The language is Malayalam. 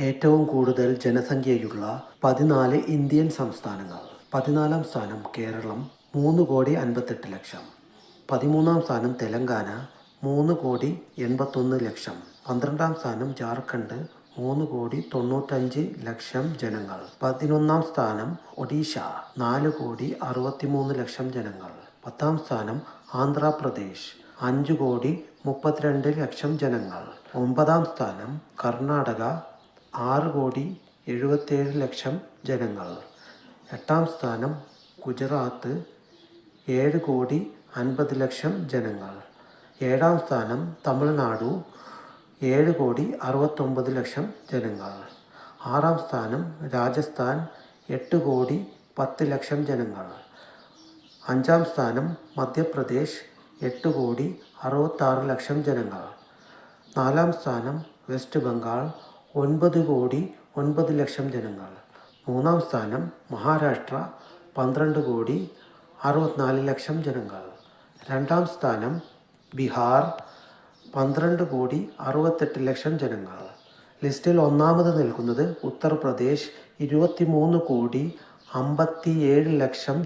ഏറ്റവും കൂടുതൽ ജനസംഖ്യയുള്ള 14 ഇന്ത്യൻ സംസ്ഥാനങ്ങൾ. 14-ാം സ്ഥാനം കേരളം 3,58,00,000. 13-ാം സ്ഥാനം തെലങ്കാന 3,81,00,000. 12-ാം സ്ഥാനം ജാർഖണ്ഡ് 3,95,00,000 ജനങ്ങൾ. 11-ാം സ്ഥാനം ഒഡീഷ 4,63,00,000 ജനങ്ങൾ. 10-ാം സ്ഥാനം ആന്ധ്രാപ്രദേശ് 5,32,00,000 ജനങ്ങൾ. 9-ാം സ്ഥാനം കർണാടക 6,77,00,000 ജനങ്ങൾ. 8-ാം സ്ഥാനം ഗുജറാത്ത് 7,50,00,000 ജനങ്ങൾ. 7-ാം സ്ഥാനം തമിഴ്നാടു 7,69,00,000 ജനങ്ങൾ. 6-ാം സ്ഥാനം രാജസ്ഥാൻ 8,10,00,000 ജനങ്ങൾ. 5-ാം സ്ഥാനം മധ്യപ്രദേശ് 8,66,00,000 ജനങ്ങൾ. 4-ാം സ്ഥാനം വെസ്റ്റ് ബംഗാൾ 9,09,00,000 ജനങ്ങൾ. 3-ാം സ്ഥാനം മഹാരാഷ്ട്ര 12,64,00,000 ജനങ്ങൾ. 2-ാം സ്ഥാനം ബീഹാർ 12,68,00,000 ജനങ്ങൾ. ലിസ്റ്റിൽ ഒന്നാമത് നിൽക്കുന്നത് ഉത്തർപ്രദേശ് 23,57,00,000